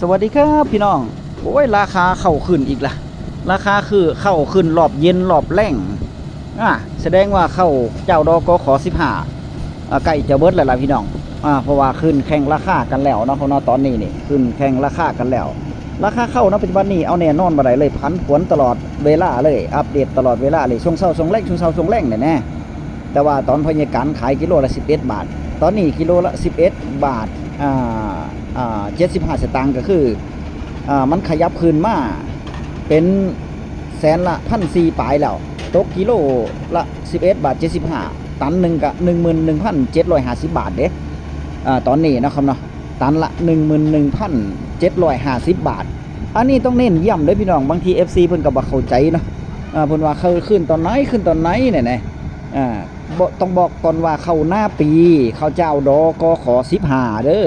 สวัสดีครับพี่น้องโอ้ยราคาเข้าขึ้นอีกละราคาคือเข้าขึ้นรอบเย็นรอบแรงแสดงว่าเข้าเจ้าดอกขอ15ใกล้จะเบิดแล้วล่ะพี่น้องเพราะว่าขึ้นแข่งราคากันแล้วเนาะเพราะตอนนี้นี่ขึ้นแข่งราคากันแล้วราคาเข้าณปัจจุบันนี้เอาแน่นอนบ่ได้เลยผันผวนตลอดเวลาเลยอัปเดตตลอดเวลาเลยช่วงเช้าช่วงแรกช่วงเช้าช่วงแรงแน่แต่ว่าตอนพยาการขายกิโลละ11 บาทตอนนี้กิโลละ11 บาท75 สตางค์ก็คือมันขยับคืนมาเป็นแสนละ1,400ปลายแล้วตกกิโลละ11 บาท 75ตันหนึ่งก็ 11,750 บาทเด้ตอนนี้นะครับเนาะตันละ 11,750 บาทอันนี้ต้องเน้นย้ำเด้อพี่น้องบางที FC เพิ่นก็บ่เข้าใจเนาะเพิ่นว่าเข้าขึ้นตอนไหนเนี่ยต้องบอกก่อนว่าเข้าหน้าปีเขาเจ้าดกข15เด้อ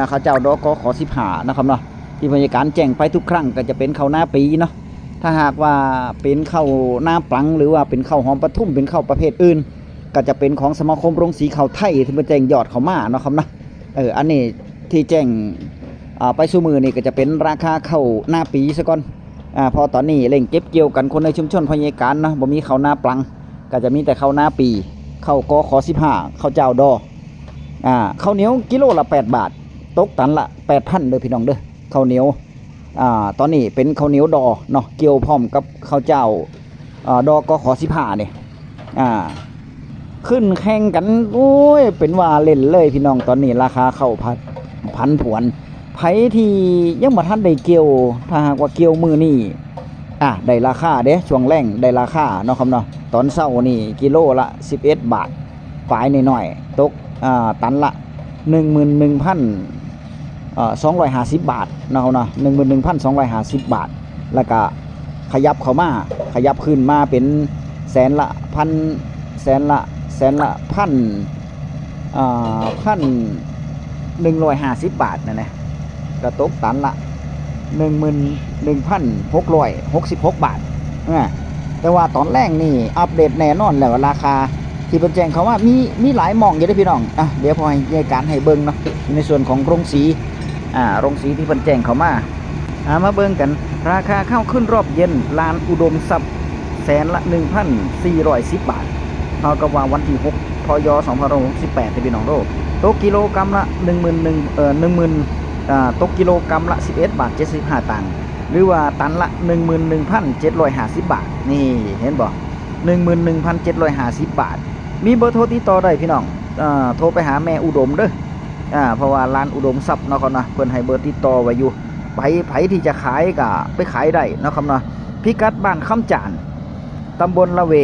เขาเจ้าดกข15นะครับเนาะที่พยาการแจ้งไปทุกครั้งก็จะเป็นเข้าหน้าปีเนาะถ้าหากว่าเป็นเข้าหน้าปลังหรือว่าเป็นเข้าหอมปทุมเป็นเข้าประเภทอื่นก็จะเป็นของสมาคมโรงสีข้าวไทยที่มาแจ้งยอดเข้ามาเนาะครับนะอันนี้ที่แจ้งไปสู่มือนี่ก็จะเป็นราคาเข้าหน้าปีซะก่อนพอตอนนี้เร่งเก็บเกี่ยวกันคนในชุมชนพยาการนะบ่มีเข้าหน้าปลังก็จะมีแต่เข้าหน้าปีเข้ากข15เข้าเจ้าดอข้าวเหนียวกิโลละ8 บาทตกตันละ 8,000 เด้อพี่น้องเด้อข้าวเหนียวตอนนี้เป็นข้าวเหนียวดอเนาะเกี่ยวพร้อมกับข้าวเจ้าดกข15เนี่ยขึ้นแข่งกันโอ้ยเป็นว่าเล่นเลยพี่น้องตอนนี้ราคาเข้าพันผวนไผที่ยังบ่ทันได้เกี่ยวถ้าหากว่าเกี่ยวมือนี่ได้ราคาเด้ช่วงแรงได้ราคาเนาะครับเนาะตอนเช้านี่กิโลละ11 บาทปลายหน่อยๆตกตันละ 11,250 บาทเนาะเนาะ 11,250 บาทแล้วก็ขยับเข้ามาขยับขึ้นมาเป็นแสนละพัน1,150 บาทนะก็ตกตันละ 11,666 บาทแต่ว่าตอนแรกนี่อัปเดตแน่นอนแล้วราคาที่เพิ่นแจ้งเขาว่ามีหลายหม่องอยู่เด้อพี่น้องเดี๋ยวพอให้การให้เบิ่งเนาะในส่วนของโรงสีโรงสีที่เพิ่นแจ้งเขามามาเบิ่งกันราคาข้าวขึ้นรอบเย็นลานอุดมทรัพย์แสนละ 1,410 บาทเท่ากับว่าวันที่6พย2568ที่พี่น้องโลตกกิโลกรัมละ10,000ตกกิโลกรัมละ11 บาท 75 ตังค์หรือว่าตันละ 11,750 บาทนี่เห็นบ่ 11,750 บาทมีเบอร์โทรติดต่อได้พี่น้องโทรไปหาแม่อุดมเด้อเพราะว่าร้านอุดมทรัพย์เนาะครับนะเพิ่นให้เบอร์ติดต่อไว้อยู่ไผที่จะขายก็ไปขายได้เนาะครับเนาะพิกัดบ้านคำจานตำบลละเว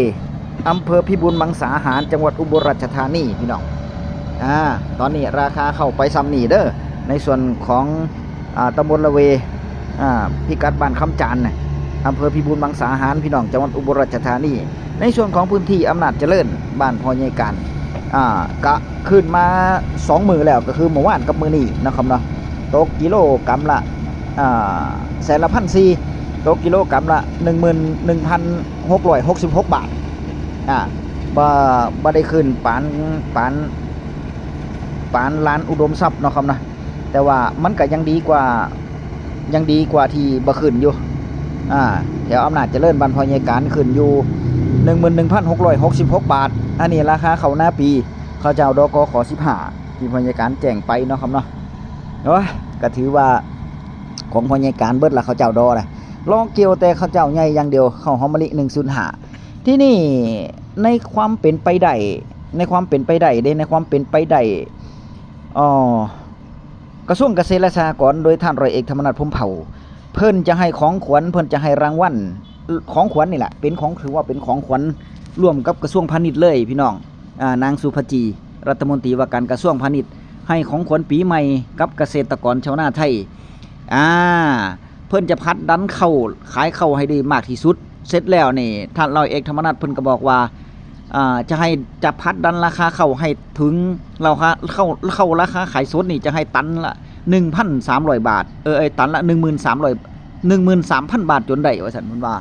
อำเภอพิบูลมังสาหารจังหวัดอุบลราชธานีพี่น้องตอนนี้ราคาเข้าไปซ้ำนี่เด้อในส่วนของตำบลละเวพิกัดบ้านคำจานอำเภอพิบูลมังสาหารพี่น้องจังหวัดอุบลราชธานีในส่วนของพื้นที่อำนาจเจริญบ้านพ่อใหญ่การก็ขึ้นมา2 มื้อแล้วก็คือเมื่อวานกับมื้อนี้นะครับเนาะตกกิโลกรัมละแสนละ 1,400ตกกิโลกรัมละ 11,666 บาทบ่ได้ขึ้นปานร้านอุดมทรัพย์เนาะครับนะแต่ว่ามันก็ยังดีกว่าที่บ่ขึ้นอยู่แถวอำนาจเจริญบ้านพ่อใหญ่การขึ้นอยู่ 11,666 บาทอันนี้ราคาเข้าหน้าปีเขาเจ้าดกข15ที่พ่อใหญ่การแจ้งไปเนาะครับเนาะก็ถือว่าของพ่อใหญ่การเบิดละเขาเจ้าดอนะลองเกี่ยวแต่เขาเจ้าใหญ่อย่างเดียวเข้าหอมมะลิ105ที่นี่ในความเป็นไปได้กระทรวงเกษตรและสหกรณ์โดยท่านร้อยเอกธรรมนัส พรหมเผ่าเพิ่นจะให้ของขวัญเพิ่นจะให้รางวัลของขวัญนี่แหละถือว่าเป็นของขวัญร่วมกับกระทรวงพาณิชย์เลยพี่น้องนางสุภจีรัฐมนตรีว่าการกระทรวงพาณิชย์ให้ของขวัญปีใหม่กับเกษตรกรชาวนาไทยเพิ่นจะพัดดันเข้าขายเข้าให้ได้มากที่สุดเสร็จแล้วนี่ท่านร้อยเอกธรรมนัสเพิ่นก็บอกว่าจะพัดดันราคาเข้าให้ถึงราคาเข้าราคาขายสดนี่จะให้ตันละ 1,300 บาทตันละ 13,000 บาทจนได้ว่าซั่นเพิ่นว่า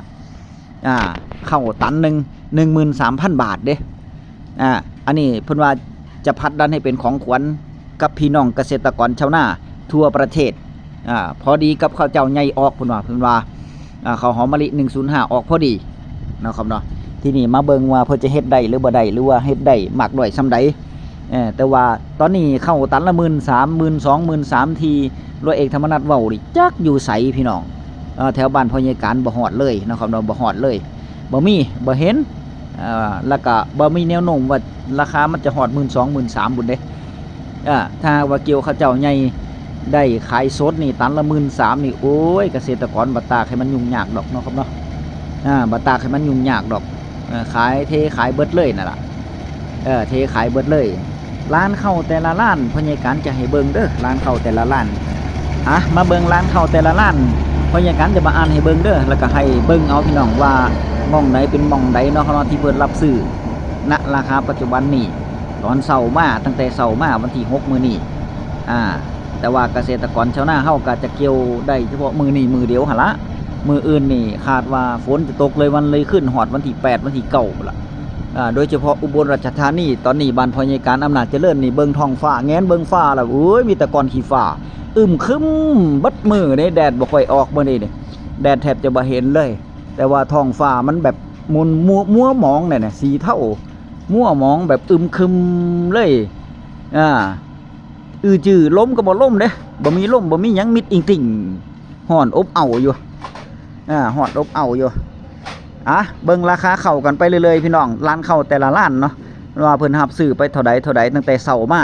เข้าตันนึง 13,000 บาทเด้อันนี้เพิ่นว่าจะพัดดันให้เป็นของขวัญกับพี่น้องเกษตรกรชาวนาทั่วประเทศ พอดีกับข้าวเจ้าใหญ่ออกเพิ่นว่าข้าวหอมมะลิ105ออกพอดีเนาะครับเนาะที่นี่มาเบิ่งว่าเพิ่นจะเฮ็ดได้หรือบ่ได้หรือว่าเฮ็ดได้มากน้อยส่ำใดแต่ว่าตอนนี้เข้าตันละ 13,000 12,000 13,000ที่ร้อยเอกธรรมนัสเว้านี่จักอยู่ไสพี่น้องแถวบ้านพ่อใหญ่การบ่ฮอดเลยเนาะครับเนาะบ่ฮอดเลยบ่มีบ่เห็นแล้วก็บ่มีแนวโน้มว่าราคามันจะฮอด 12,000 13,000 บุญเด้ถ้าว่าเกี่ยวข้าวเจ้าใหญ่ได้ขายสดนี่ตันละ 13,000 นี่โอ้ยเกษตรกรบ่ตากให้มันยุ่งยากดอกเนาะครับเนาะบ่ตากให้มันยุ่งยากดอกขายเทขายเบิดเลยนั่นล่ะเทขายเบิดเลยร้านข้าวแต่ละร้านพ่อใหญ่การจะให้เบิ่งเด้อร้านข้าวแต่ละร้านมาเบิ่งร้านข้าวแต่ละร้านพ่อใหญ่การจะมาอ่านให้เบิ่งเด้อแล้วก็ให้เบิ่งเอาพี่น้องว่าหม่องไหนเป็นหม่องใดเนาะครับที่เพิ่นรับซื้อณราคาปัจจุบันนี้ตอนเช้ามาตั้งแต่เช้ามาวันที่6มื้อนี้แต่ว่าเกษตรกรชาวนาเฮาก็จะเกี่ยวได้เฉพาะมื้อนี้มื้อเดียวหั่นละมื้ออื่นนี่คาดว่าฝนจะตกเลยวันเลยขึ้นฮอดวันที่8วันที่9พุ่นล่ะโดยเฉพาะอุบลราชธานีตอนนี้บ้านพ่อใหญ่การอำนาจเจริญนี่เบิ่งท้องฟ้าแงนเบิ่งฟ้าแล้วโอ้ยมีแต่ก้อนขี้ฟ้าครึ้มบัดมื้อนี่แดดบ่ค่อยออกมื้อนี้นี่แดดแทบจะบ่เห็นเลยแต่ว่าท้องฟ้ามันแบบมุนมัวหมองเนี่ยสีเทามัวหมองแบบครึมเลยจื้อลมก็บ่ลมเด้บ่มีลมบ่มีหยังมิดอิงติ่งฮ้อนอบอ้าวอยู่ฮ้อนอบอ้าวอยู่เบิ่งราคาเข้ากันไปเรื่อยๆพี่น้องร้านเข้าแต่ละร้านเนาะว่าเพิ่นรับซื้อไปเท่าใดตั้งแต่เช้ามา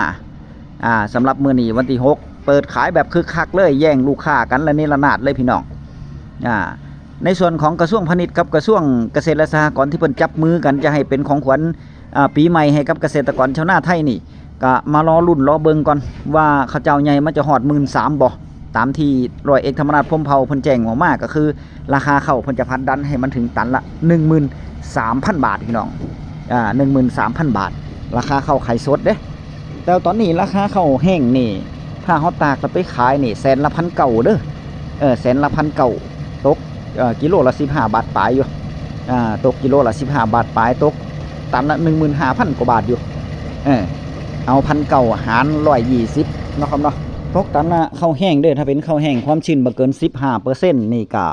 สำหรับมื้อนี้วันที่6เปิดขายแบบคึกคักเลยแย่งลูกค้ากันและนิรนาศเลยพี่น้องในส่วนของกระทรวงพาณิชย์กับกระทรวงเกษตรและสหกรณ์ที่เพิ่นจับมือกันจะให้เป็นของขวัญปีใหม่ให้กับเกษตรกรชาวนาไทยนี่ก็มารอลุ้นรอเบิ่งก่อนว่าข้าวเจ้าใหญ่มันจะฮอด 13,000 บ่ตามที่ร้อยเอกธรรมนัสพรหมเผ่าเพิ่นแจ้งออกมาก็คือราคาข้าวเพิ่นจะผลักดันให้มันถึงตันละ 13,000 บาทพี่น้อง13,000 บาทราคาข้าวไข่สดเด้แต่ตอนนี้ราคาข้าวแห้งนี่ถ้าเฮาตากแล้วไปขายนี่แสนละ1,900เด้อแสนละ1,900ตกกิโลละ15 บาทปลายอยู่ตกกิโลละ15 บาทปลายตกตันละ 15,000 กว่าบาทอยู่เอา1,900หาร120เนาะครับเนาะตกตันละข้าวแห้งเด้อถ้าเป็นข้าวแห้งความชื้นบ่เกิน 15% นี่ก็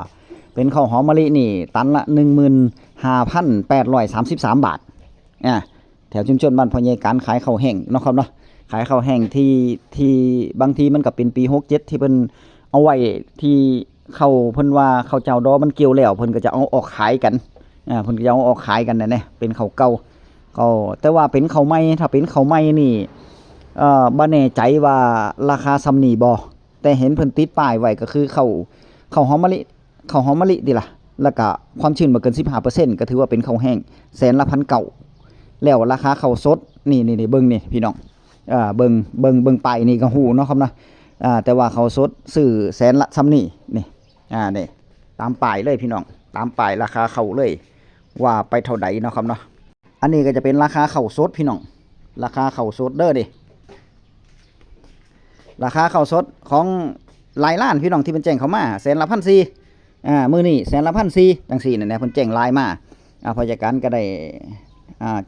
เป็นข้าวหอมมะลินี่ตันละ 15,833 บาทแถวชุมชนบ้านพ่อใหญ่การขายข้าวแห้งเนาะครับเนาะขายข้าวแห้งที่บางทีมันก็เป็นปี67ที่เพิ่นเอาไว้ที่เข้าเพิ่นว่าข้าวเจ้าดอมันเกี่ยวแล้วเพิ่นก็จะเอาออกขายกันเพิ่นก็จะเอาออกขายกันแน่ๆเป็นข้าวเก่าก็แต่ว่าเป็นข้าวใหม่ถ้าเป็นข้าวใหม่นี่บ่แน่ใจว่าราคาซำนี้บ่แต่เห็นเพิ่นติดป้ายไว้ก็คือข้าวหอมมะลิติล่ะแล้วก็ความชื้นบ่เกิน 15% ก็ถือว่าเป็นข้าวแห้งแสนละ 1,900 แล้วราคาข้าวสดนี่เบิ่งนี่พี่น้องเบิ่งป้ายนี่ก็ฮู้เนาะครับเนาะแต่ว่าข้าวสดซื้อแสนละซำนี้นี่นี่ตามป้ายเลยพี่น้องตามป้ายราคาข้าวเลยว่าไปเท่าใดเนาะครับเนาะอันนี้ก็จะเป็นราคาข้าวสดพี่น้องราคาข้าวสดเด้อดิราคาข้าวสดของหลายร้านพี่น้องที่เพิ่นแจ้งเข้ามาแสนละ 1,400มื้อนี้แสนละ 1,400จังซี่นั่นแหละเพิ่นแจ้งไลน์มาผู้จัดการก็ได้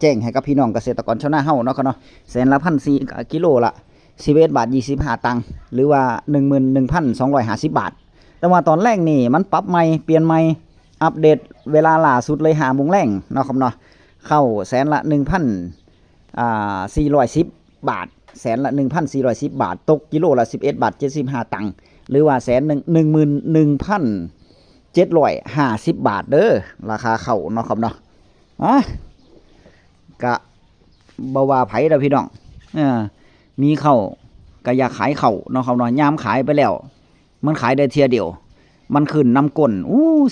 แจ้งให้กับพี่น้องเกษตรกรชาวนาเฮาเนาะครับเนาะแสนละ 1,400กิโลละ11 บาท 25 ตังค์หรือว่า 11,250 บาทแต่ว่าตอนแรกนี่มันปรับใหม่เปลี่ยนใหม่อัปเดตเวลาล่าสุดเลย5 โมงแรงเนาะครับเนาะเข้าแสนละ 1,410 บาทแสนละ 1,410 บาทตกกิโลละ11 บาท 75 ตังค์หรือว่าแสน 11,750 บาทเด้อราคาเข้าเนาะครับเนาะก็บ่ว่าไผเด้อพี่น้องมีเข้าก็อยากขายเข้าเนาะครับเนาะยามขายไปแล้วมันขายได้เที่ยเดียวมันขึ้นนำก้น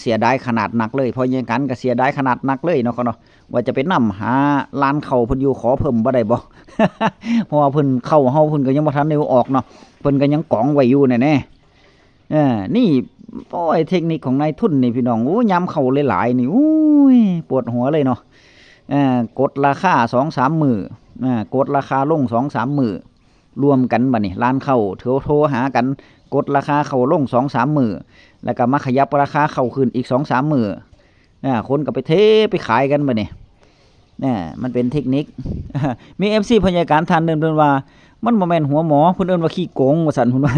เสียดายขนาดหนักเลยพออย่างกันก็เสียดายขนาดหนักเลยเนาะครับเนาะว่าจะไปนำหาร้านเข้าเพิ่นอยู่ขอเพิ่มบ่ได้บ่ เพราะว่าเพิ่นเข้าเฮาเพิ่นก็ยังบ่ทันได้ออกเนาะเพิ่นก็ยังกองไว้อยู่แน่ๆนี่โอ้ยเทคนิคของนายทุนนี่พี่น้องยามเข้าหลายๆนี่ปวดหัวเลยเนาะกดราคา 2-3 มื้อกดราคาลง 2-3 มื้อรวมกันบัดนี้ร้านเข้าโทรหากันกดราคาเข้าลง 2-3 มื้อแล้วก็มาขยับราคาเข้าขึ้นอีก 2-3 มื้อคนก็ไปเทไปขายกันบัดนี้มันเป็นเทคนิคมี FC พยาการท่านนึงเพิ่นว่า มันบ่แม่นหัวหมอเพิ่นเอิ้นว่าขี้โกงว่าซั่นเพิ่นว่า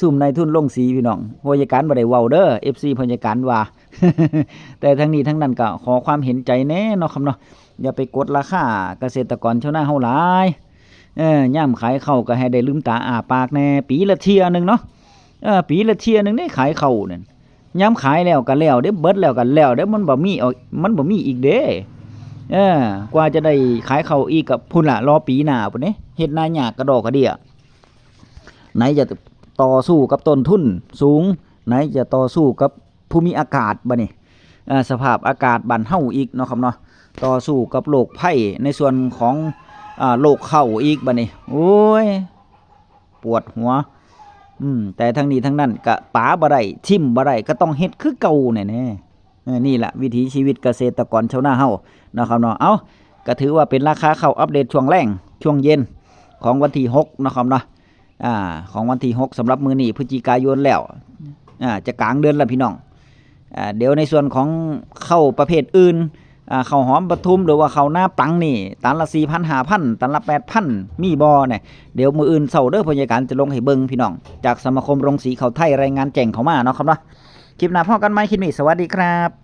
ซุ่มนายทุนลงสีพี่น้องผู้จัดการบ่ได้เว้าเด้อ FC ผู้จัดการว่า แต่ทั้งนี้ทั้งนั้นก็ขอความเห็นใจแหน่เนาะครับเนาะอย่าไปกดราคาเกษตรกรชาวนาเฮาหลายยามขายข้าวก็ให้ได้ลืมตาอ้าปากแหน่ปีละเที่ยหนึงเนาะปีละเที่ยหนึงได้ขายข้าวนั่นยามขายแล้วก็แล้วเด้เบิดแล้วก็แล้วเด้มันบ่มีอีกเด้กว่าจะได้ขายข้าวอีกก็พุ่นล่ะรอปีหน้าพุ่นเด้เฮ็ดนายากกระดอกกระเดี้ยไหนจะต่อสู้กับต้นทุนสูงไหนจะต่อสู้กับภูมิอากาศบัดนี้สภาพอากาศบ้านเฮาอีกเนาะครับเนาะต่อสู้กับโรคภัยในส่วนของโรคเข้าอีกบัดนี้โอ้ยปวดหัวแต่ทั้งนี้ทั้งนั้นก็ป๋าบ่ได้ทิ่มบ่ได้ก็ต้องเฮ็ดคือเก่าแน่ๆนี่แหละวิถีชีวิตเกษตรกรชาวนาเฮานะครับเนาะเอ้าก็ถือว่าเป็นราคาข้าวอัปเดตช่วงแรงช่วงเย็นของวันที่6นะครับเนาะของวันที่6สำหรับมื้อนี้พฤศจิกายนแล้วจะกลางเดือนแล้วพี่น้องเดี๋ยวในส่วนของข้าวประเภทอื่นข้าวหอมปทุมหรือว่าข้าวหน้าปังนี่ตันละ 4,000 5,000 ตันละ 8,000 มีบ่เนี่ยเดี๋ยวมื้ออื่นเช้าเด้อผู้จัดการจะลงให้เบิ่งพี่น้องจากสมาคมโรงสีข้าวไทยรายงานแจ้งเข้ามาเนาะครับเนาะคลิปหน้าพบกันใหม่คลิปนี้สวัสดีครับ